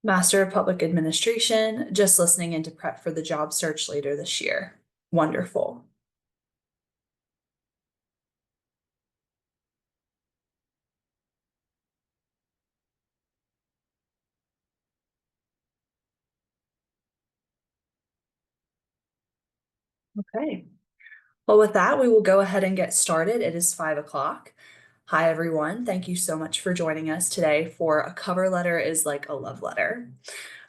Master of Public Administration, just listening in to prep for the job search later this year. Wonderful. Okay. Well, with that, we will go ahead and get started. It is 5 o'clock. Hi, everyone. Thank you so much for joining us today for A Cover Letter is Like a Love Letter.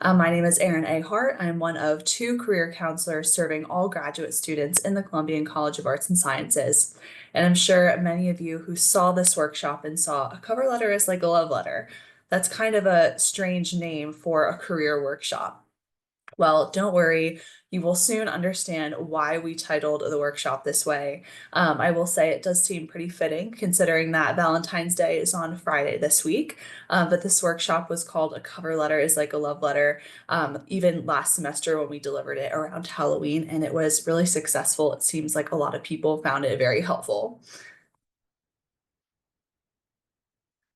My name is Erin A. Hart. I'm one of two career counselors serving all graduate students in the Columbian College of Arts and Sciences. And I'm sure many of you who saw this workshop and saw A Cover Letter is Like a Love Letter. That's kind of a strange name for a career workshop. Well, don't worry, you will soon understand why we titled the workshop this way. I will say it does seem pretty fitting considering that Valentine's Day is on Friday this week. But this workshop was called A Cover Letter is Like a Love Letter, even last semester when we delivered it around Halloween, and it was really successful. It seems like a lot of people found it very helpful.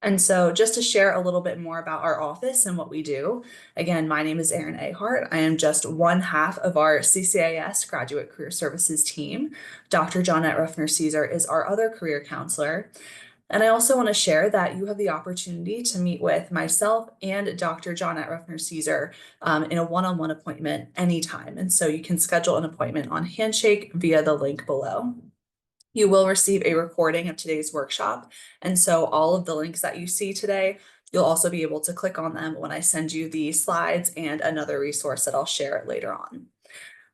And so, just to share a little bit more about our office and what we do, again, my name is Erin A. Hart. I am just one half of our CCAS Graduate Career Services team. Dr. Johnette Ruffner Caesar is our other career counselor. And I also want to share that you have the opportunity to meet with myself and Dr. Johnette Ruffner Caesar in a one-on-one appointment anytime. And so you can schedule an appointment on Handshake via the link below. You will receive a recording of today's workshop. And so all of the links that you see today, you'll also be able to click on them when I send you the slides and another resource that I'll share later on.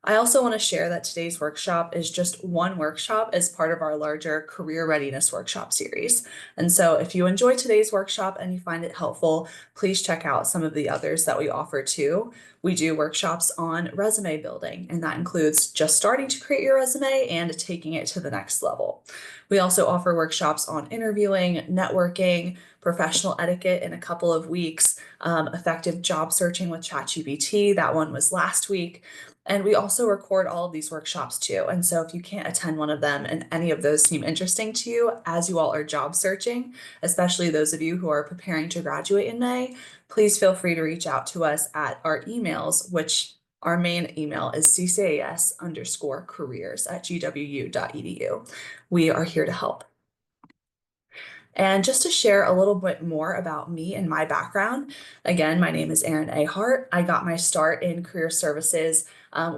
I also want to share that today's workshop is just one workshop as part of our larger career readiness workshop series. And so if you enjoy today's workshop and you find it helpful, please check out some of the others that we offer too. We do workshops on resume building, and that includes just starting to create your resume and taking it to the next level. We also offer workshops on interviewing, networking, professional etiquette in a couple of weeks, effective job searching with ChatGPT. That one was last week. And we also record all of these workshops too. And so if you can't attend one of them and any of those seem interesting to you as you all are job searching, especially those of you who are preparing to graduate in May, please feel free to reach out to us at our emails, which our main email is ccas_careers@gwu.edu. We are here to help. And just to share a little bit more about me and my background, again, my name is Erin A. Hart. I got my start in career services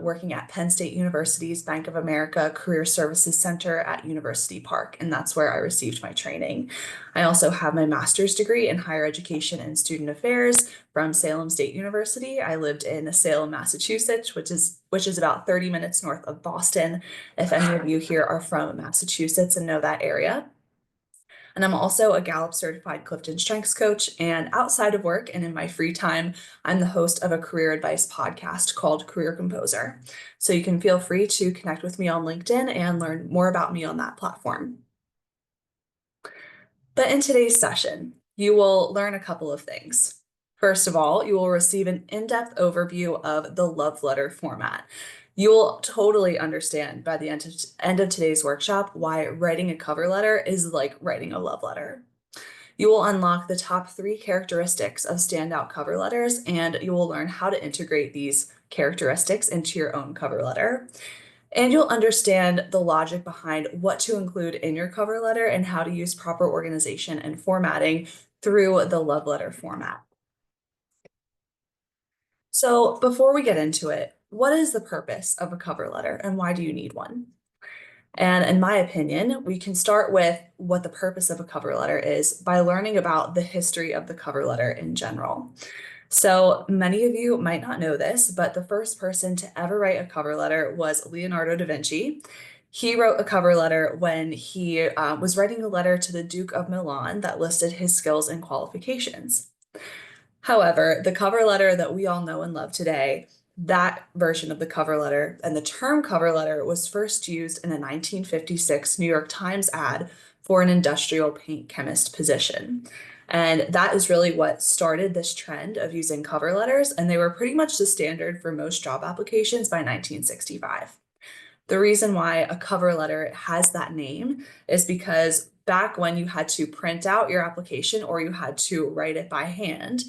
working at Penn State University's Bank of America Career Services Center at University Park, and that's where I received my training. I also have my master's degree in higher education and student affairs from Salem State University. I lived in Salem, Massachusetts, which is about 30 minutes north of Boston. If any of you here are from Massachusetts and know that area. And I'm also a Gallup certified Clifton Strengths coach. And outside of work and in my free time, I'm the host of a career advice podcast called Career Composer. So you can feel free to connect with me on LinkedIn and learn more about me on that platform. But in today's session, you will learn a couple of things. First of all, you will receive an in-depth overview of the love letter format. You will totally understand by the end of today's workshop why writing a cover letter is like writing a love letter. You will unlock the top 3 characteristics of standout cover letters, and you will learn how to integrate these characteristics into your own cover letter. And you'll understand the logic behind what to include in your cover letter and how to use proper organization and formatting through the love letter format. So before we get into it, what is the purpose of a cover letter and why do you need one? And in my opinion, we can start with what the purpose of a cover letter is by learning about the history of the cover letter in general. So many of you might not know this, but the first person to ever write a cover letter was Leonardo da Vinci. He wrote a cover letter when he was writing a letter to the Duke of Milan that listed his skills and qualifications. However, the cover letter that we all know and love today, that version of the cover letter and the term cover letter was first used in a 1956 New York Times ad for an industrial paint chemist position. And that is really what started this trend of using cover letters, and they were pretty much the standard for most job applications by 1965. The reason why a cover letter has that name is because back when you had to print out your application or you had to write it by hand,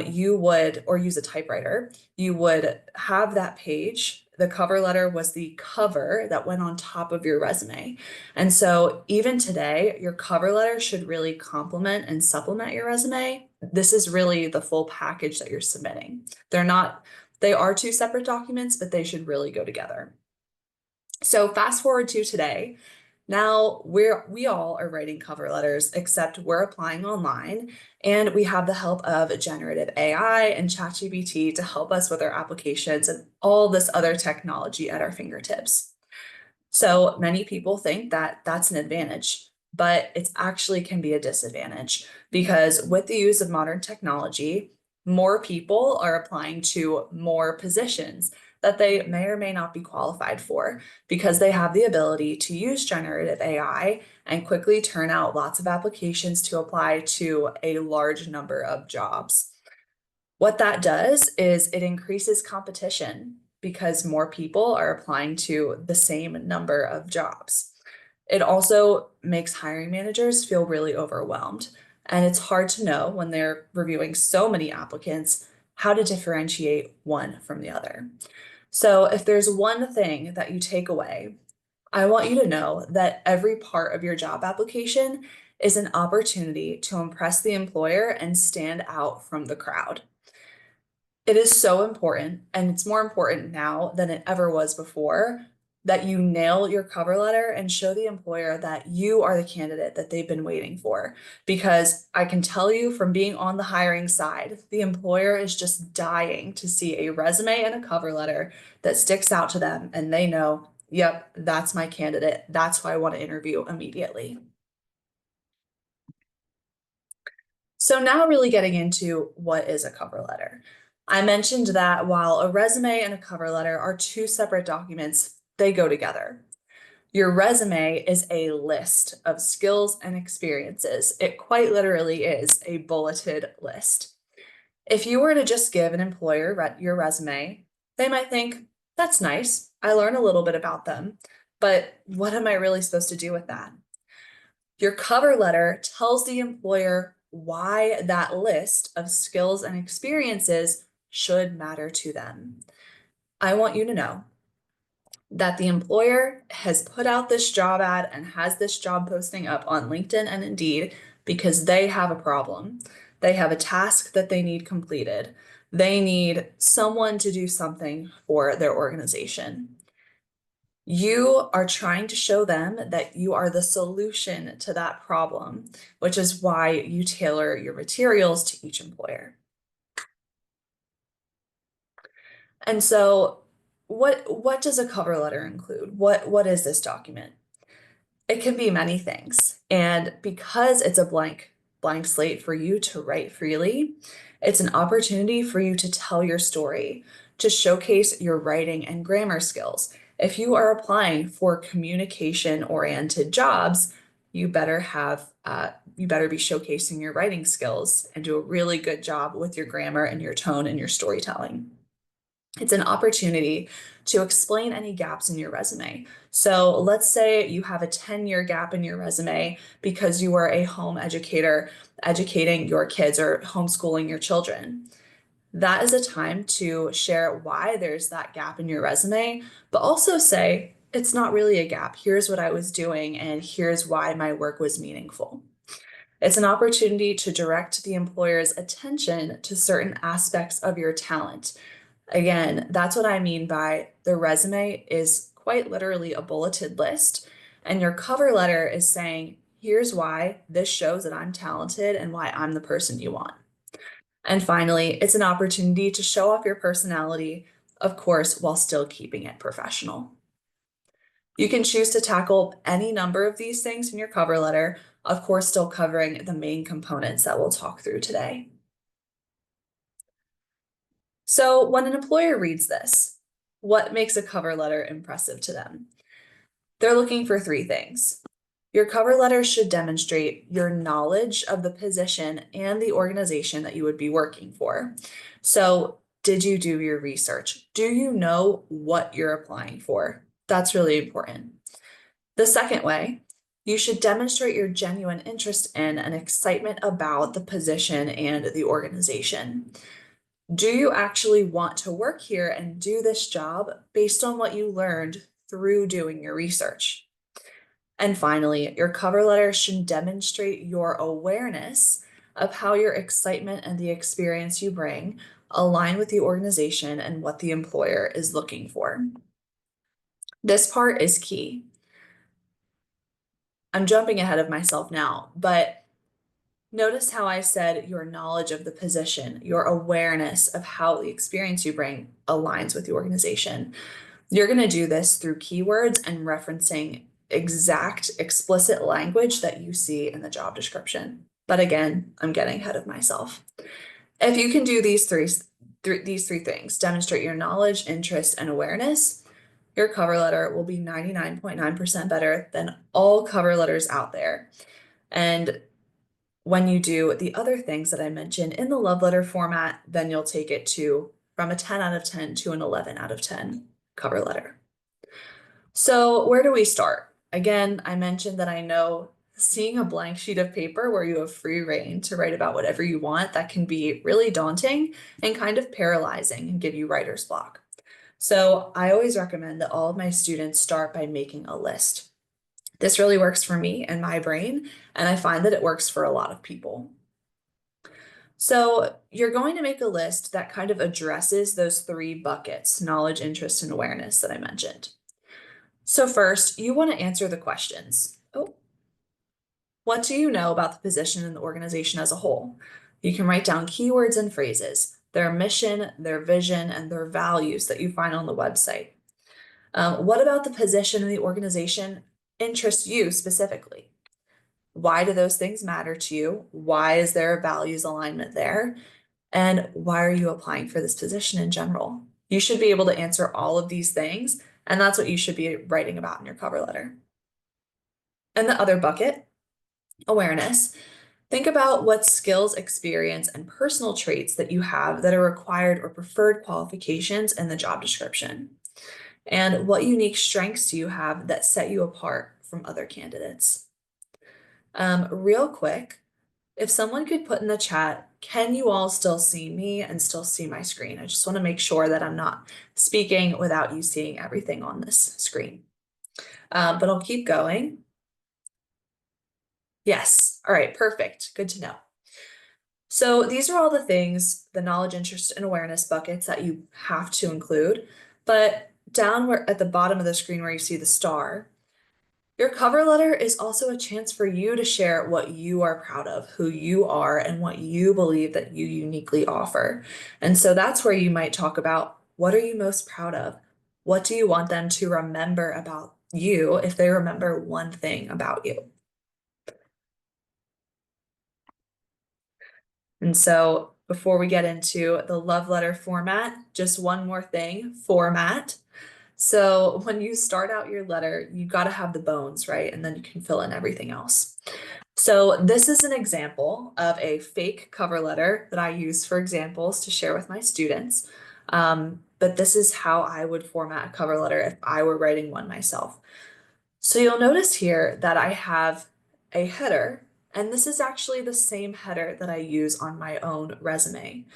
you would, or use a typewriter, you would have that page. The cover letter was the cover that went on top of your resume. And so even today, your cover letter should really complement and supplement your resume. This is really the full package that you're submitting. They're not, they are two separate documents, but they should really go together. So fast forward to today. Now we all are writing cover letters, except we're applying online and we have the help of generative AI and ChatGPT to help us with our applications and all this other technology at our fingertips. So many people think that that's an advantage, but it actually can be a disadvantage because with the use of modern technology, more people are applying to more positions that they may or may not be qualified for because they have the ability to use generative AI and quickly turn out lots of applications to apply to a large number of jobs. What that does is it increases competition because more people are applying to the same number of jobs. It also makes hiring managers feel really overwhelmed. And it's hard to know when they're reviewing so many applicants how to differentiate one from the other. So, if there's one thing that you take away, I want you to know that every part of your job application is an opportunity to impress the employer and stand out from the crowd. It is so important, and it's more important now than it ever was before, that you nail your cover letter and show the employer that you are the candidate that they've been waiting for. Because I can tell you from being on the hiring side, the employer is just dying to see a resume and a cover letter that sticks out to them, and they know, yep, that's my candidate. That's who I want to interview immediately. So now really getting into what is a cover letter. I mentioned that while a resume and a cover letter are two separate documents, they go together. Your resume is a list of skills and experiences. It quite literally is a bulleted list. If you were to just give an employer your resume, they might think, that's nice. I learn a little bit about them, but what am I really supposed to do with that? Your cover letter tells the employer why that list of skills and experiences should matter to them. I want you to know that the employer has put out this job ad and has this job posting up on LinkedIn and Indeed because they have a problem. They have a task that they need completed. They need someone to do something for their organization. You are trying to show them that you are the solution to that problem, which is why you tailor your materials to each employer. And so what does a cover letter include? What is this document? It can be many things. And because it's a blank slate for you to write freely, it's an opportunity for you to tell your story, to showcase your writing and grammar skills. If you are applying for communication-oriented jobs, you better be showcasing your writing skills and do a really good job with your grammar and your tone and your storytelling. It's an opportunity to explain any gaps in your resume. So let's say you have a 10-year gap in your resume because you were a home educator educating your kids or homeschooling your children. That is a time to share why there's that gap in your resume, but also say, it's not really a gap. Here's what I was doing, and here's why my work was meaningful. It's an opportunity to direct the employer's attention to certain aspects of your talent. Again, that's what I mean by the resume is quite literally a bulleted list, and your cover letter is saying, here's why this shows that I'm talented and why I'm the person you want. And finally, it's an opportunity to show off your personality, of course, while still keeping it professional. You can choose to tackle any number of these things in your cover letter, of course, still covering the main components that we'll talk through today. So when an employer reads this, what makes a cover letter impressive to them? They're looking for three things. Your cover letter should demonstrate your knowledge of the position and the organization that you would be working for. So, did you do your research? Do you know what you're applying for? That's really important. The second way You should demonstrate your genuine interest in and excitement about the position and the organization. Do you actually want to work here and do this job based on what you learned through doing your research? And finally, your cover letter should demonstrate your awareness of how your excitement and the experience you bring align with the organization and what the employer is looking for. This part is key. I'm jumping ahead of myself now, but notice how I said your knowledge of the position, your awareness of how the experience you bring aligns with the organization. You're going to do this through keywords and referencing exact explicit language that you see in the job description. But again, I'm getting ahead of myself. If you can do these three things, demonstrate your knowledge, interest, and awareness, your cover letter will be 99.9% better than all cover letters out there. And when you do the other things that I mentioned in the love letter format, then you'll take it to from a 10 out of 10 to an 11 out of 10 cover letter. So where do we start? Again, I mentioned that I know seeing a blank sheet of paper where you have free reign to write about whatever you want, that can be really daunting and kind of paralyzing and give you writer's block. So I always recommend that all of my students start by making a list. This really works for me and my brain, and I find that it works for a lot of people. So you're going to make a list that kind of addresses those three buckets, knowledge, interest, and awareness that I mentioned. So first, you want to answer the questions. What do you know about the position and the organization as a whole? You can write down keywords and phrases, their mission, their vision, and their values that you find on the website. What about the position and the organization interests you specifically? Why do those things matter to you? Why is there a values alignment there? And why are you applying for this position in general? You should be able to answer all of these things, and that's what you should be writing about in your cover letter. And the other bucket, awareness. Think about what skills, experience, and personal traits that you have that are required or preferred qualifications in the job description. And what unique strengths do you have that set you apart from other candidates? Real quick, if someone could put in the chat, can you all still see me and still see my screen? I just want to make sure that I'm not speaking without you seeing everything on this screen. But I'll keep going. Yes. All right. Perfect. Good to know. So these are all the things, the knowledge, interest, and awareness buckets that you have to include. But down where at the bottom of the screen where you see the star, your cover letter is also a chance for you to share what you are proud of, who you are, and what you believe that you uniquely offer. And so that's where you might talk about, what are you most proud of? What do you want them to remember about you if they remember one thing about you? And so before we get into the love letter format, just one more thing, format. So when you start out your letter, you got to have the bones, right? And then you can fill in everything else. So this is an example of a fake cover letter that I use for examples to share with my students. But this is how I would format a cover letter if I were writing one myself. So you'll notice here that I have a header, and this is actually the same header that I use on my own resume.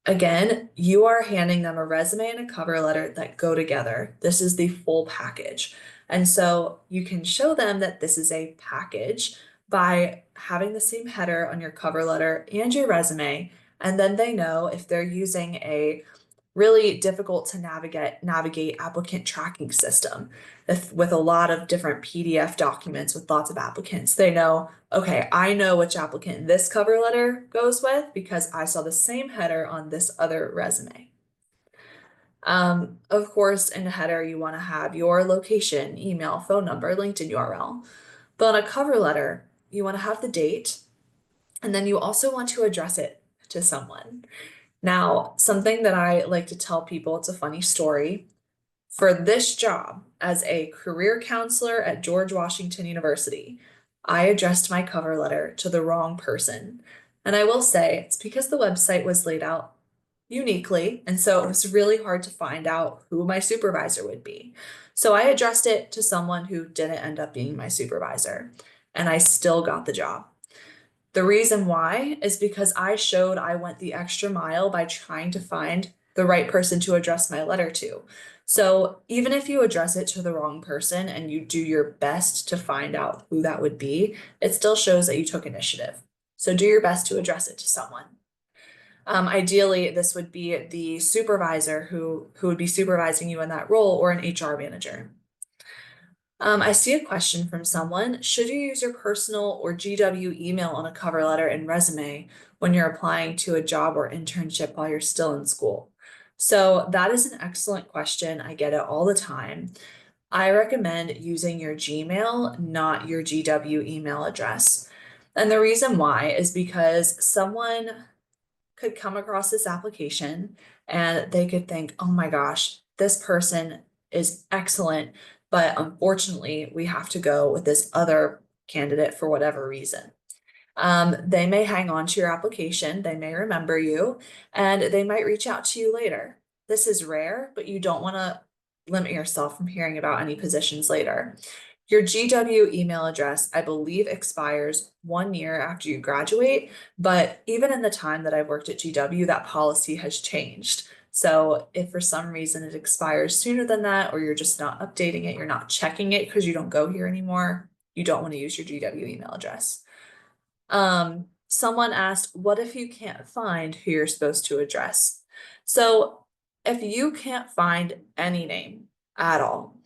Again, you are handing them a resume and a cover letter that go together. This is the full package. And so you can show them that this is a package by having the same header on your cover letter and your resume. And then they know if they're using a really difficult to navigate applicant tracking system with a lot of different PDF documents with lots of applicants. They know, okay, I know which applicant this cover letter goes with because I saw the same header on this other resume. Of course, in the header, you want to have your location, email, phone number, LinkedIn URL. But on a cover letter, you want to have the date, and then you also want to address it to someone. Now, something that I like to tell people, it's a funny story. For this job as a career counselor at George Washington University, I addressed my cover letter to the wrong person. And I will say it's because the website was laid out uniquely. And so it was really hard to find out who my supervisor would be. So I addressed it to someone who didn't end up being my supervisor, and I still got the job. The reason why is because I showed I went the extra mile by trying to find the right person to address my letter to. So even if you address it to the wrong person and you do your best to find out who that would be, it still shows that you took initiative. So do your best to address it to someone. Ideally, this would be the supervisor who would be supervising you in that role, or an HR manager. I see a question from someone. Should you use your personal or GW email on a cover letter and resume when you're applying to a job or internship while you're still in school? So that is an excellent question. I get it all the time. I recommend using your Gmail, not your GW email address. And the reason why is because someone could come across this application and they could think, oh my gosh, this person is excellent, but unfortunately, we have to go with this other candidate for whatever reason. They may hang on to your application, they may remember you, and they might reach out to you later. This is rare, but you don't want to limit yourself from hearing about any positions later. Your GW email address, I believe, expires 1 year after you graduate, but even in the time that I've worked at GW, that policy has changed. So if for some reason it expires sooner than that, or you're just not updating it, you're not checking it because you don't go here anymore, you don't want to use your GW email address. Someone asked, what if you can't find who you're supposed to address? So if you can't find any name at all,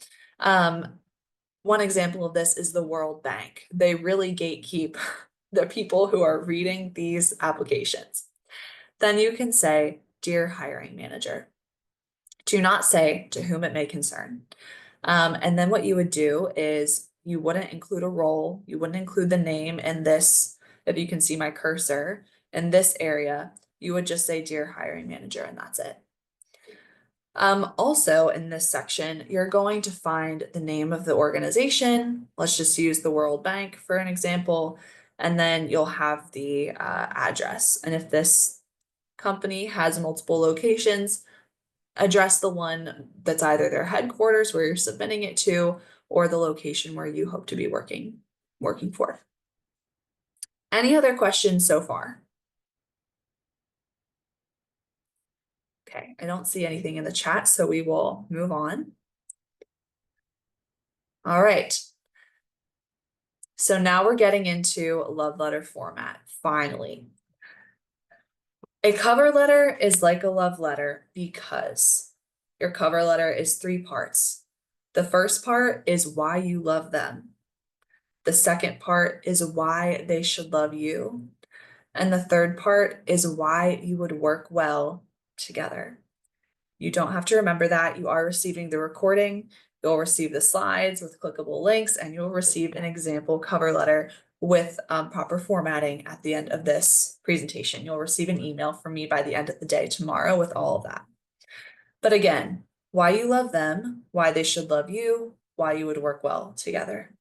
one example of this is the World Bank. They really gatekeep the people who are reading these applications. Then you can say, Dear hiring manager. Do not say to whom it may concern. And then what you would do is you wouldn't include a role, you wouldn't include the name in this, if you can see my cursor, in this area, you would just say Dear hiring manager, and that's it. Also in this section, you're going to find the name of the organization. Let's just use the World Bank for an example, and then you'll have the address. And if this company has multiple locations, address the one that's either their headquarters where you're submitting it to, or the location where you hope to be working for. Any other questions so far? Okay, I don't see anything in the chat, so we will move on. All right. So now we're getting into love letter format, finally. A cover letter is like a love letter because your cover letter is 3 parts. The first part is why you love them. The second part is why they should love you. And the third part is why you would work well together. You don't have to remember that. You are receiving the recording. You'll receive the slides with clickable links, and you'll receive an example cover letter with proper formatting at the end of this presentation. You'll receive an email from me by the end of the day tomorrow with all of that. But again, why you love them, why they should love you, why you would work well together.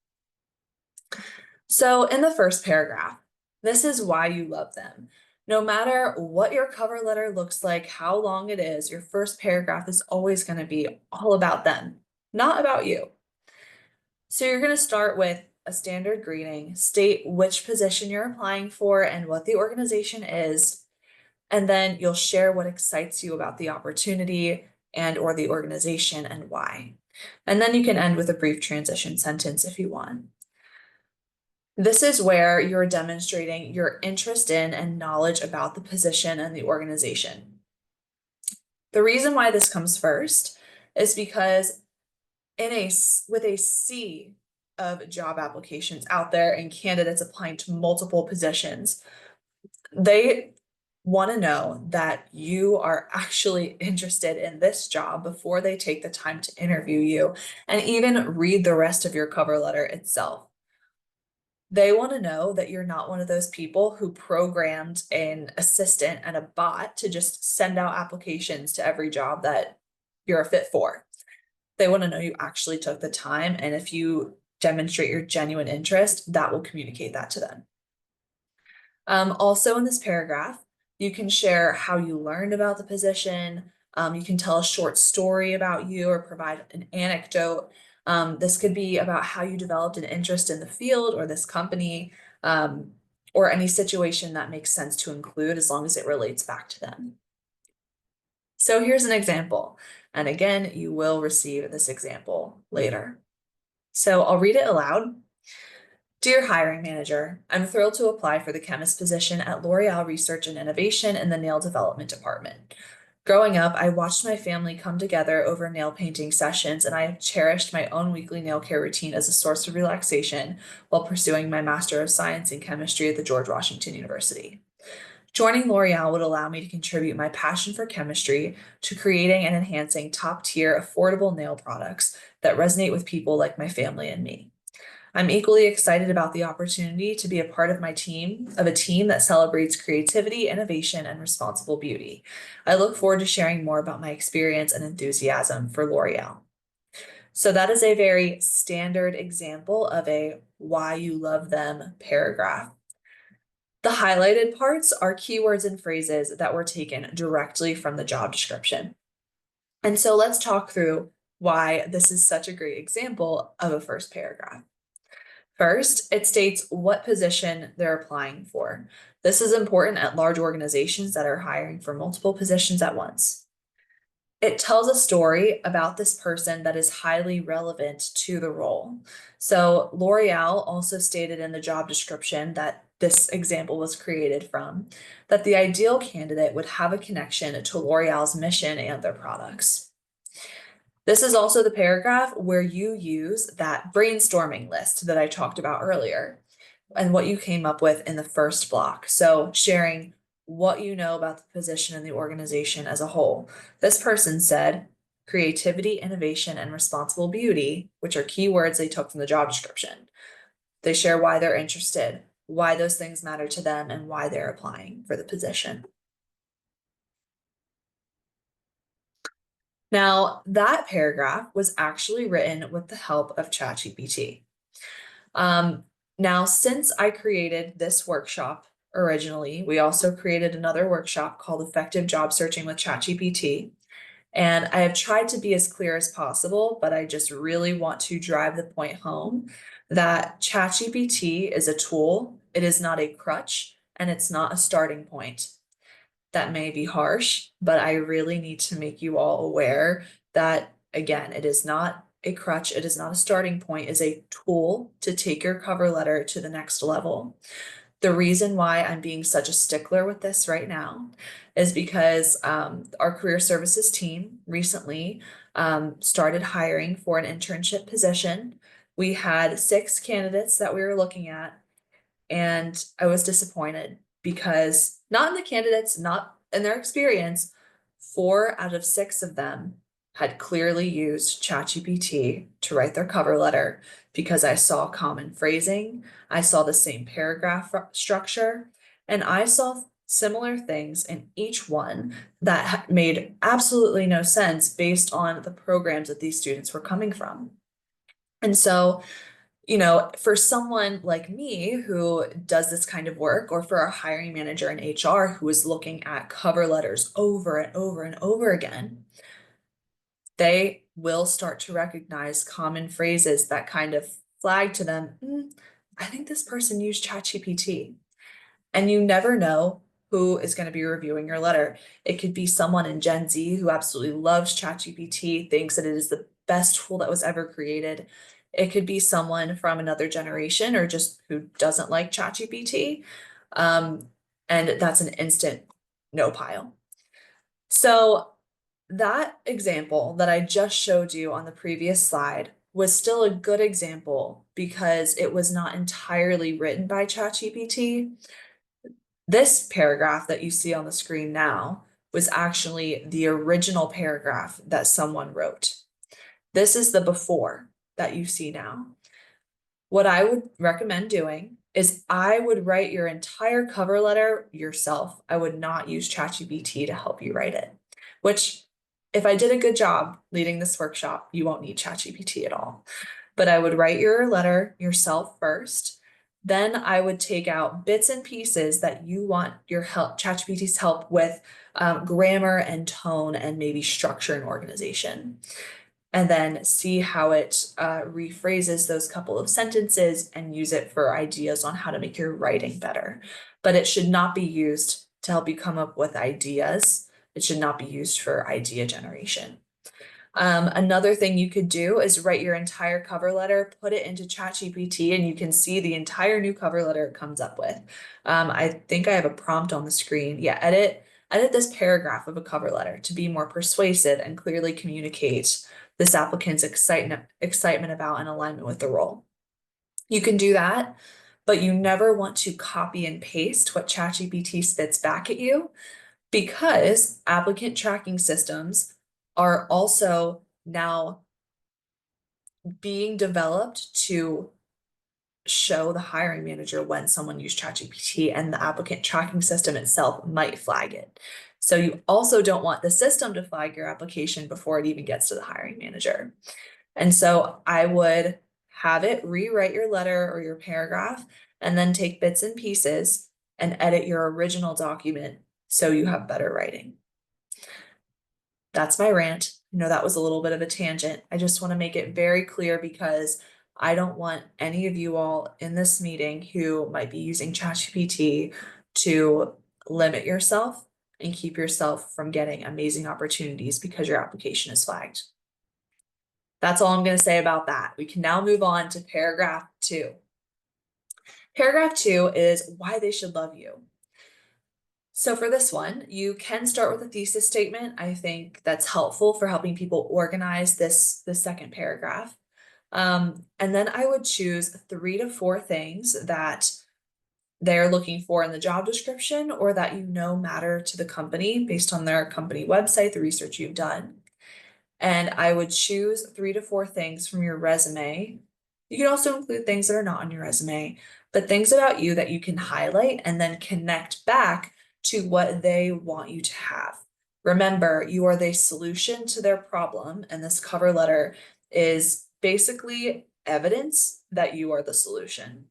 So in the first paragraph, this is why you love them. No matter what your cover letter looks like, how long it is, your first paragraph is always going to be all about them, not about you. So you're going to start with a standard greeting, state which position you're applying for and what the organization is, and then you'll share what excites you about the opportunity and or the organization and why. And then you can end with a brief transition sentence if you want. This is where you're demonstrating your interest in and knowledge about the position and the organization. The reason why this comes first is because with a sea of job applications out there and candidates applying to multiple positions, they want to know that you are actually interested in this job before they take the time to interview you and even read the rest of your cover letter itself. They want to know that you're not one of those people who programmed an assistant and a bot to just send out applications to every job that you're a fit for. They want to know you actually took the time, and if you demonstrate your genuine interest, that will communicate that to them. Also in this paragraph, You can share how you learned about the position. You can tell a short story about you or provide an anecdote. This could be about how you developed an interest in the field or this company, um, or any situation that makes sense to include as long as it relates back to them. So here's an example. And again, you will receive this example later. So I'll read it aloud. Dear hiring manager, I'm thrilled to apply for the chemist position at L'Oreal Research and Innovation in the nail development department. Growing up, I watched my family come together over nail painting sessions, and I have cherished my own weekly nail care routine as a source of relaxation while pursuing my Master of Science in Chemistry at the George Washington University. Joining L'Oreal would allow me to contribute my passion for chemistry to creating and enhancing top-tier affordable nail products that resonate with people like my family and me. I'm equally excited about the opportunity to be a part of a team that celebrates creativity, innovation, and responsible beauty. I look forward to sharing more about my experience and enthusiasm for L'Oreal. So that is a very standard example of a why you love them paragraph. The highlighted parts are keywords and phrases that were taken directly from the job description. And so let's talk through why this is such a great example of a first paragraph. First, it states what position they're applying for. This is important at large organizations that are hiring for multiple positions at once. It tells a story about this person that is highly relevant to the role. So L'Oreal also stated in the job description that this example was created from, that the ideal candidate would have a connection to L'Oreal's mission and their products. This is also the paragraph where you use that brainstorming list that I talked about earlier and what you came up with in the first block. So sharing what you know about the position and the organization as a whole. This person said creativity, innovation, and responsible beauty, which are keywords they took from the job description. They share why they're interested, why those things matter to them, and why they're applying for the position. Now, that paragraph was actually written with the help of ChatGPT. Um, Now, since I created this workshop originally, we also created another workshop called Effective Job Searching with ChatGPT. And I have tried to be as clear as possible, but I just really want to drive the point home that ChatGPT is a tool. It is not a crutch, and it's not a starting point. That may be harsh, but I really need to make you all aware that, again, it is not a crutch, it is not a starting point, it is a tool to take your cover letter to the next level. The reason why I'm being such a stickler with this right now is because our career services team recently started hiring for an internship position. We had 6 candidates that we were looking at, and I was disappointed because not in the candidates, not in their experience, 4 out of 6 of them had clearly used ChatGPT to write their cover letter because I saw common phrasing, I saw the same paragraph structure, and I saw similar things in each one that made absolutely no sense based on the programs that these students were coming from. And so for someone like me who does this kind of work, or for our hiring manager in HR who is looking at cover letters over and over and over again, they will start to recognize common phrases that kind of flag to them, I think this person used ChatGPT. And you never know who is going to be reviewing your letter. It could be someone in Gen Z who absolutely loves ChatGPT, thinks that it is the best tool that was ever created. It could be someone from another generation or just who doesn't like ChatGPT. And that's an instant no pile. So that example that I just showed you on the previous slide was still a good example because it was not entirely written by ChatGPT. This paragraph that you see on the screen now was actually the original paragraph that someone wrote. This is the before that you see now. What I would recommend doing is I would write your entire cover letter yourself. I would not use ChatGPT to help you write it, which if I did a good job leading this workshop, you won't need ChatGPT at all. But I would write your letter yourself first. Then I would take out bits and pieces that you want your help, ChatGPT's help with, grammar and tone and maybe structure and organization. And then see how it rephrases those couple of sentences and use it for ideas on how to make your writing better. But it should not be used to help you come up with ideas. It should not be used for idea generation. Another thing you could do is write your entire cover letter, put it into ChatGPT, and you can see the entire new cover letter it comes up with. I think I have a prompt on the screen. Yeah, edit this paragraph of a cover letter to be more persuasive and clearly communicate this applicant's excitement about and alignment with the role. You can do that, but you never want to copy and paste what ChatGPT spits back at you, because applicant tracking systems are also now being developed to show the hiring manager when someone used ChatGPT, and the applicant tracking system itself might flag it. So you also don't want the system to flag your application before it even gets to the hiring manager. And so I would have it rewrite your letter or your paragraph, and then take bits and pieces and edit your original document so you have better writing. That's my rant. That was a little bit of a tangent. I just want to make it very clear, because I don't want any of you all in this meeting who might be using ChatGPT to limit yourself and keep yourself from getting amazing opportunities because your application is flagged. That's all I'm going to say about that. We can now move on to paragraph 2. Paragraph 2 is why they should love you. So for this one, you can start with a thesis statement. I think that's helpful for helping people organize the second paragraph. And then I would choose 3 to 4 things that they're looking for in the job description, or that matter to the company based on their company website, the research you've done. And I would choose 3 to 4 things from your resume. You can also include things that are not on your resume, but things about you that you can highlight and then connect back to what they want you to have. Remember, you are the solution to their problem, and this cover letter is basically evidence that you are the solution.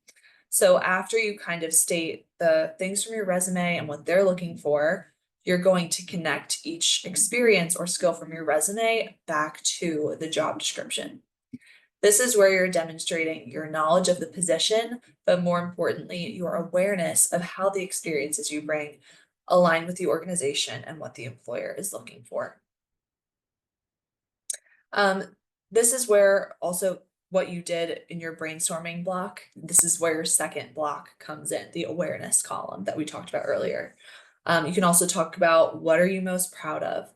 So after you kind of state the things from your resume and what they're looking for, you're going to connect each experience or skill from your resume back to the job description. This is where you're demonstrating your knowledge of the position, but more importantly, your awareness of how the experiences you bring align with the organization and what the employer is looking for. This is where also what you did in your brainstorming block, this is where your second block comes in, the awareness column that we talked about earlier. You can also talk about, what are you most proud of?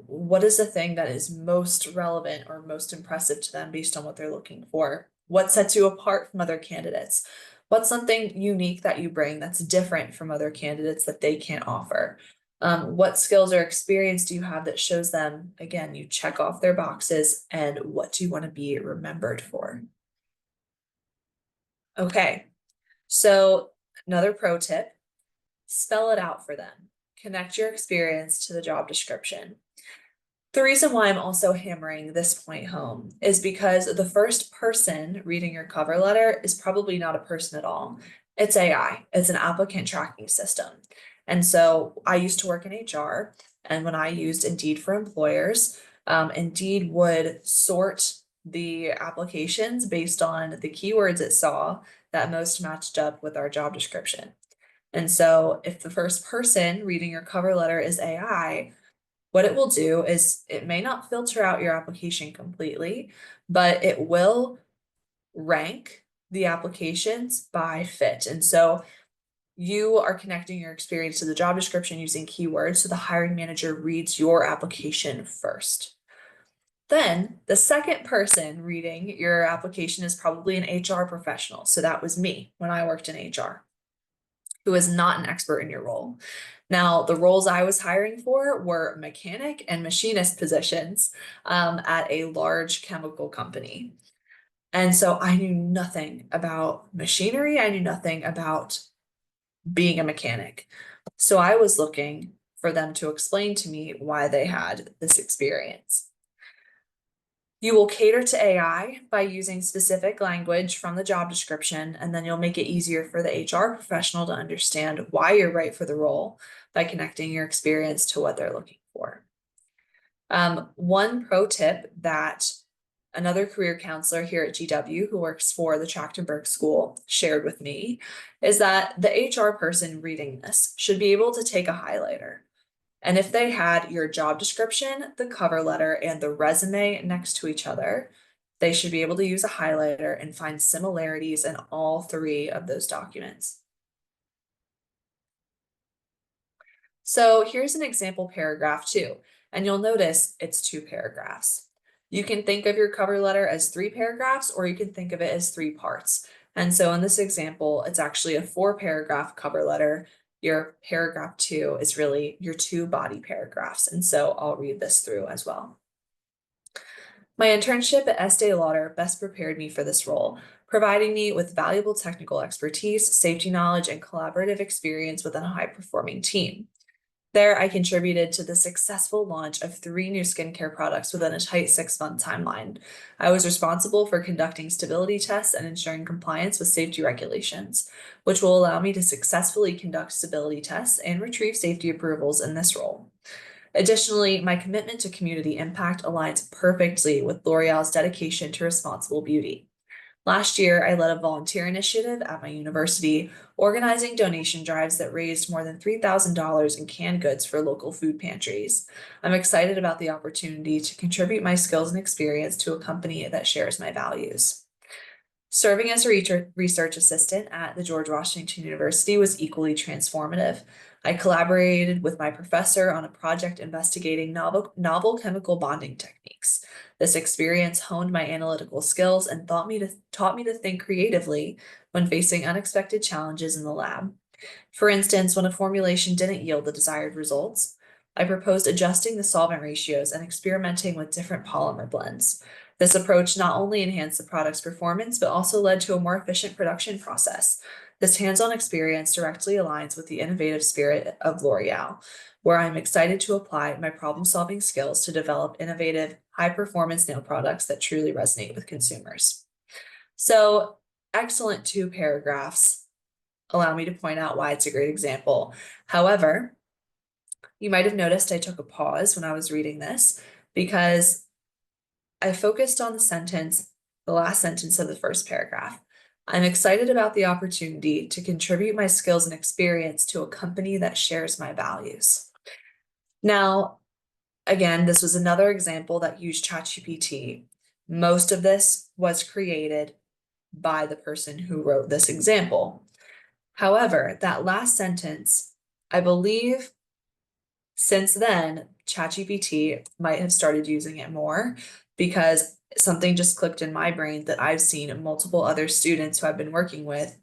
What is the thing that is most relevant or most impressive to them based on what they're looking for? What sets you apart from other candidates? What's something unique that you bring that's different from other candidates that they can't offer? What skills or experience do you have that shows them, again, you check off their boxes, and what do you want to be remembered for? Okay, so another pro tip, spell it out for them. Connect your experience to the job description. The reason why I'm also hammering this point home is because the first person reading your cover letter is probably not a person at all. It's AI, it's an applicant tracking system. And so I used to work in HR, and when I used Indeed for employers, Indeed would sort the applications based on the keywords it saw that most matched up with our job description. And so if the first person reading your cover letter is AI, what it will do is it may not filter out your application completely, but it will rank the applications by fit. And so you are connecting your experience to the job description using keywords, so the hiring manager reads your application first. Then the second person reading your application is probably an HR professional. So that was me when I worked in HR, who is not an expert in your role. Now, the roles I was hiring for were mechanic and machinist positions at a large chemical company. And so I knew nothing about machinery. I knew nothing about being a mechanic. So I was looking for them to explain to me why they had this experience. You will cater to AI by using specific language from the job description, and then you'll make it easier for the HR professional to understand why you're right for the role by connecting your experience to what they're looking for. One pro tip that another career counselor here at GW who works for the Trachtenberg School shared with me is that the HR person reading this should be able to take a highlighter. And if they had your job description, the cover letter, and the resume next to each other, they should be able to use a highlighter and find similarities in all three of those documents. So here's an example paragraph too, and you'll notice it's 2 paragraphs. You can think of your cover letter as 3 paragraphs, or you can think of it as 3 parts. And so in this example, it's actually a 4 paragraph cover letter. Your paragraph 2 is really your 2 body paragraphs. And so I'll read this through as well. My internship at Estee Lauder best prepared me for this role, providing me with valuable technical expertise, safety knowledge, and collaborative experience within a high-performing team. There, I contributed to the successful launch of 3 new skincare products within a tight 6-month timeline. I was responsible for conducting stability tests and ensuring compliance with safety regulations, which will allow me to successfully conduct stability tests and retrieve safety approvals in this role. Additionally, my commitment to community impact aligns perfectly with L'Oreal's dedication to responsible beauty. Last year, I led a volunteer initiative at my university, organizing donation drives that raised more than $3,000 in canned goods for local food pantries. I'm excited about the opportunity to contribute my skills and experience to a company that shares my values. Serving as a research assistant at the George Washington University was equally transformative. I collaborated with my professor on a project investigating novel chemical bonding techniques. This experience honed my analytical skills and taught me to think creatively when facing unexpected challenges in the lab. For instance, when a formulation didn't yield the desired results, I proposed adjusting the solvent ratios and experimenting with different polymer blends. This approach not only enhanced the product's performance, but also led to a more efficient production process. This hands-on experience directly aligns with the innovative spirit of L'Oreal, where I'm excited to apply my problem-solving skills to develop innovative, high-performance nail products that truly resonate with consumers. So, excellent 2 paragraphs. Allow me to point out why it's a great example. However, you might have noticed I took a pause when I was reading this because I focused on the last sentence of the first paragraph. I'm excited about the opportunity to contribute my skills and experience to a company that shares my values. Now, again, this was another example that used ChatGPT. Most of this was created by the person who wrote this example. However, that last sentence, I believe since then, ChatGPT might have started using it more because something just clicked in my brain that I've seen multiple other students who I've been working with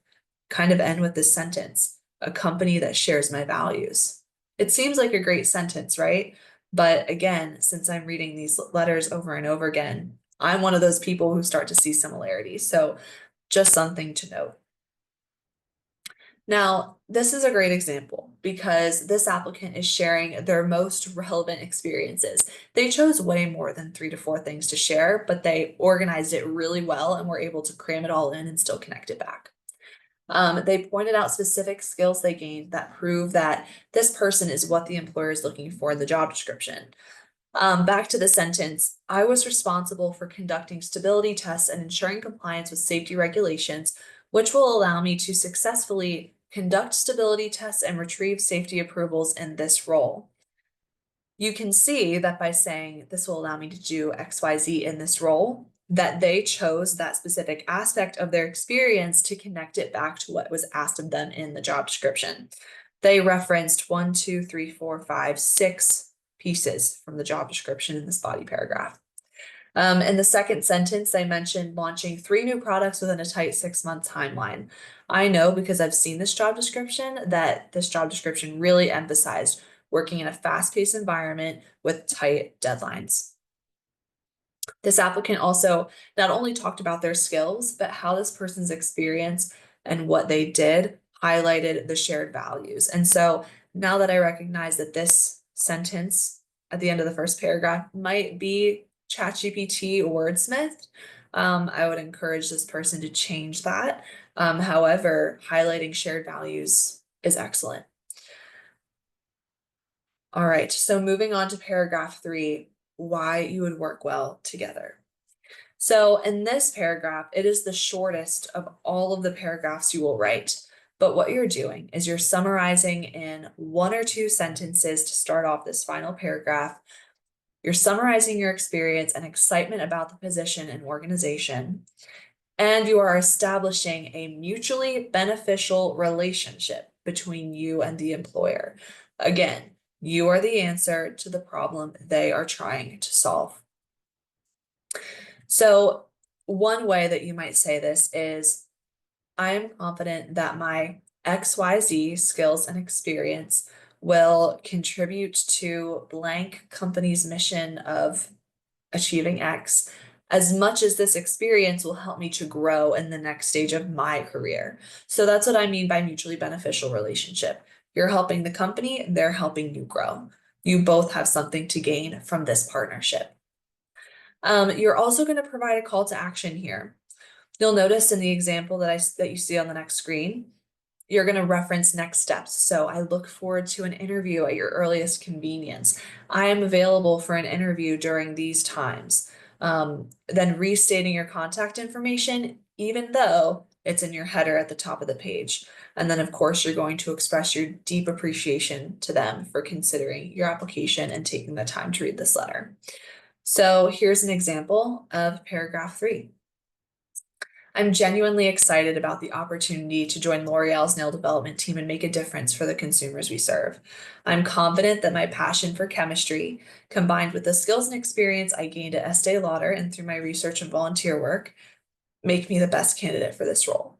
kind of end with this sentence, a company that shares my values. It seems like a great sentence, right? But again, since I'm reading these letters over and over again, I'm one of those people who start to see similarities. So just something to note. Now, this is a great example because this applicant is sharing their most relevant experiences. They chose way more than 3 to 4 things to share, but they organized it really well and were able to cram it all in and still connect it back. They pointed out specific skills they gained that prove that this person is what the employer is looking for in the job description. Back to the sentence, I was responsible for conducting stability tests and ensuring compliance with safety regulations, which will allow me to successfully conduct stability tests and retrieve safety approvals in this role. You can see that by saying this will allow me to do XYZ in this role, that they chose that specific aspect of their experience to connect it back to what was asked of them in the job description. They referenced 1, 2, 3, 4, 5, 6 pieces from the job description in this body paragraph. In the second sentence, they mentioned launching 3 new products within a tight 6-month timeline. I know because I've seen this job description that this job description really emphasized working in a fast-paced environment with tight deadlines. This applicant also not only talked about their skills, but how this person's experience and what they did highlighted the shared values. And so now that I recognize that this sentence at the end of the first paragraph might be ChatGPT wordsmith. I would encourage this person to change that. However, highlighting shared values is excellent. All right, so moving on to paragraph 3, why you would work well together. So in this paragraph, it is the shortest of all of the paragraphs you will write. But what you're doing is you're summarizing in 1 or 2 sentences to start off this final paragraph. You're summarizing your experience and excitement about the position and organization. And you are establishing a mutually beneficial relationship between you and the employer. Again, you are the answer to the problem they are trying to solve. So one way that you might say this is, I am confident that my XYZ skills and experience will contribute to blank company's mission of achieving X, as much as this experience will help me to grow in the next stage of my career. So that's what I mean by mutually beneficial relationship. You're helping the company, they're helping you grow. You both have something to gain from this partnership. You're also going to provide a call to action here. You'll notice in the example that you see on the next screen, you're going to reference next steps. So I look forward to an interview at your earliest convenience. I am available for an interview during these times. Then restating your contact information, even though it's in your header at the top of the page. And then, of course, you're going to express your deep appreciation to them for considering your application and taking the time to read this letter. So here's an example of paragraph 3. I'm genuinely excited about the opportunity to join L'Oreal's nail development team and make a difference for the consumers we serve. I'm confident that my passion for chemistry, combined with the skills and experience I gained at Estee Lauder and through my research and volunteer work, make me the best candidate for this role.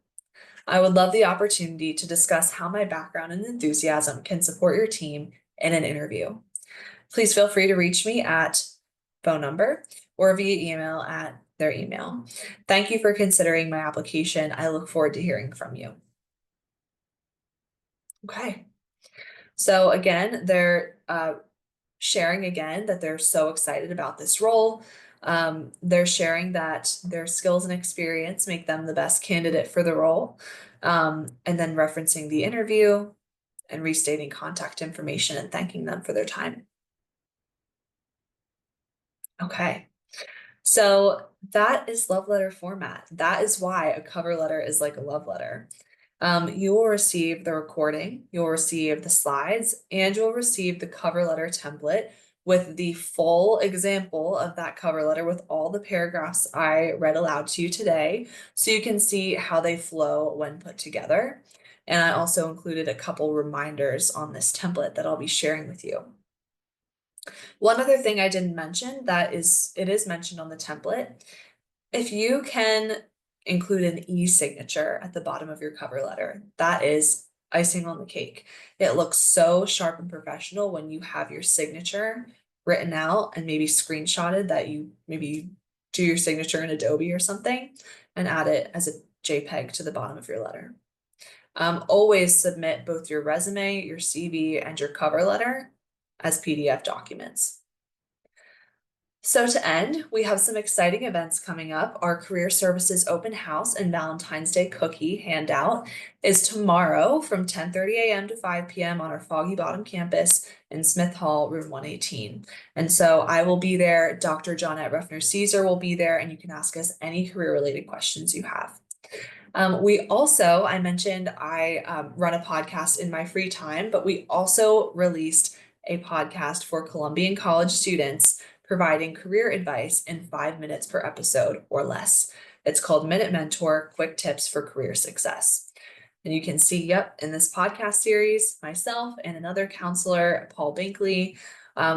I would love the opportunity to discuss how my background and enthusiasm can support your team in an interview. Please feel free to reach me at phone number or via email at their email. Thank you for considering my application. I look forward to hearing from you. Okay. So again, they're sharing again that they're so excited about this role. They're sharing that their skills and experience make them the best candidate for the role. And then referencing the interview and restating contact information and thanking them for their time. Okay. So that is love letter format. That is why a cover letter is like a love letter. You will receive the recording, you'll receive the slides, and you'll receive the cover letter template with the full example of that cover letter with all the paragraphs I read aloud to you today, so you can see how they flow when put together. And I also included a couple reminders on this template that I'll be sharing with you. One other thing I didn't mention it is mentioned on the template. If you can include an e-signature at the bottom of your cover letter, that is icing on the cake. It looks so sharp and professional when you have your signature written out and maybe screenshotted that you maybe do your signature in Adobe or something and add it as a JPEG to the bottom of your letter. Always submit both your resume, your CV, and your cover letter as PDF documents. So to end, we have some exciting events coming up. Our Career Services Open House and Valentine's Day Cookie Handout is tomorrow from 10:30 a.m. to 5 p.m. on our Foggy Bottom campus in Smith Hall, room 118. And so I will be there, Dr. Johnette Ruffner-Caesar will be there, and you can ask us any career-related questions you have. I mentioned I run a podcast in my free time, but we also released a podcast for Columbian College students providing career advice in 5 minutes per episode or less. It's called Minute Mentor, Quick Tips for Career Success. And you can see, in this podcast series, myself and another counselor, Paul Binkley,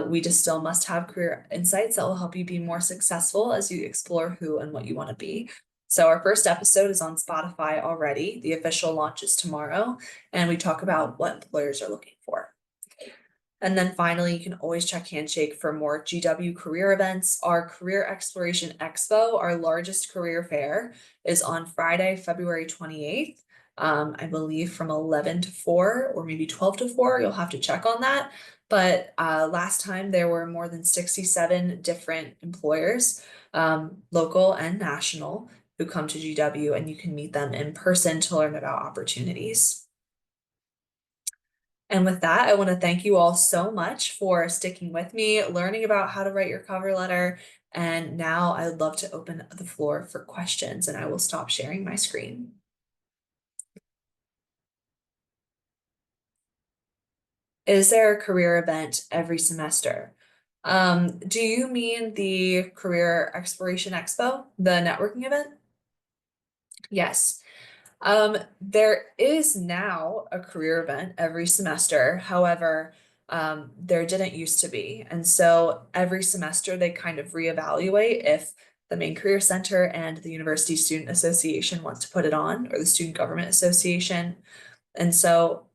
we distill must-have career insights that will help you be more successful as you explore who and what you want to be. So our first episode is on Spotify already. The official launch is tomorrow, and we talk about what employers are looking for. And then finally, you can always check Handshake for more GW career events. Our Career Exploration Expo, our largest career fair, is on Friday, February 28th I believe from 11 to 4 or maybe 12 to 4. You'll have to check on that. But last time there were more than 67 different employers, local and national, who come to GW, and you can meet them in person to learn about opportunities. And with that, I want to thank you all so much for sticking with me, learning about how to write your cover letter. And now I'd love to open the floor for questions, and I will stop sharing my screen. Is there a career event every semester? Do you mean the Career Exploration Expo, the networking event? Yes. There is now a career event every semester. However, there didn't used to be. And so every semester they kind of reevaluate if the main career center and the University Student Association wants to put it on, or the Student Government Association. And so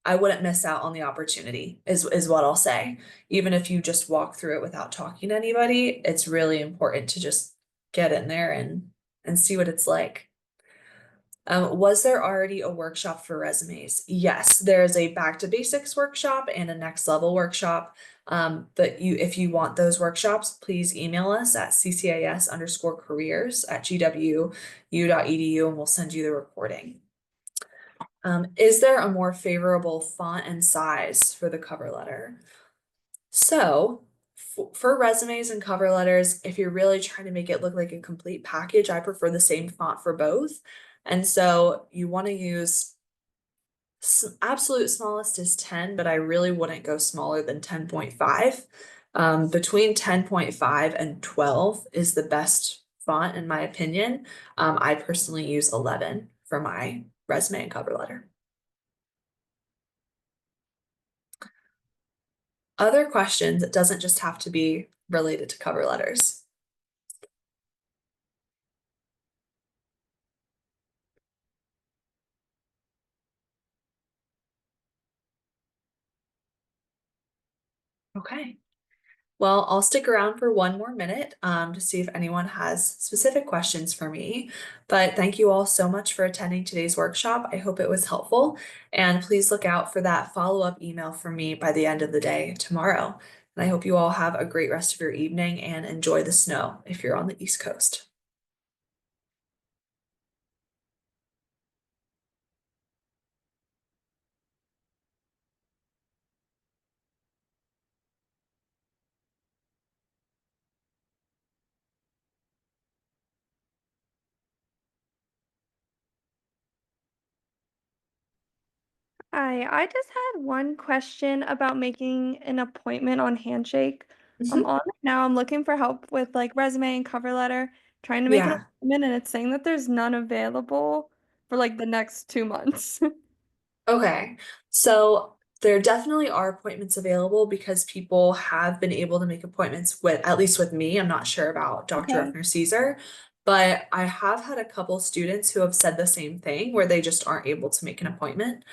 I wouldn't miss out on the opportunity, is what I'll say. Even if you just walk through it without talking to anybody, it's really important to just get in there and see what it's like. Was there already a workshop for resumes? Yes, there's a back to basics workshop and a next level workshop. But if you want those workshops, please email us at ccis_careers@gwu.edu and we'll send you the recording. Is there a more favorable font and size for the cover letter? So for resumes and cover letters, if you're really trying to make it look like a complete package, I prefer the same font for both. And so you want to use absolute smallest is 10, but I really wouldn't go smaller than 10.5. Between 10.5 and 12 is the best font in my opinion. I personally use 11 for my resume and cover letter. Other questions, it doesn't just have to be related to cover letters. Okay. Well, I'll stick around for one more minute to see if anyone has specific questions for me. But thank you all so much for attending today's workshop. I hope it was helpful. And please look out for that follow-up email from me by the end of the day tomorrow. And I hope you all have a great rest of your evening and enjoy the snow if you're on the East Coast. Hi, I just had one question about making an appointment on Handshake. I'm Mhm. on it now. I'm looking for help with like resume and cover letter, trying to make an Yeah. appointment, and it's saying that there's none available for like the next 2 months. Okay, so there definitely are appointments available because people have been able to make appointments with, at least with me. I'm not sure about Dr. Okay. Ruffner Caesar, but I have had a couple students who have said the same thing where they just aren't able to make an appointment.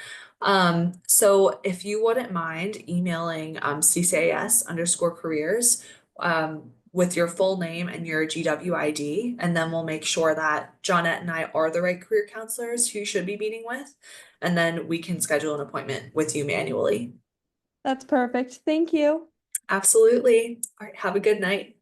So if you wouldn't mind emailing CCAS_careers with your full name and your GW ID, and then we'll make sure that Johnette and I are the right career counselors who you should be meeting with, and then we can schedule an appointment with you manually. That's perfect. Thank you. Absolutely. All right, have a good night.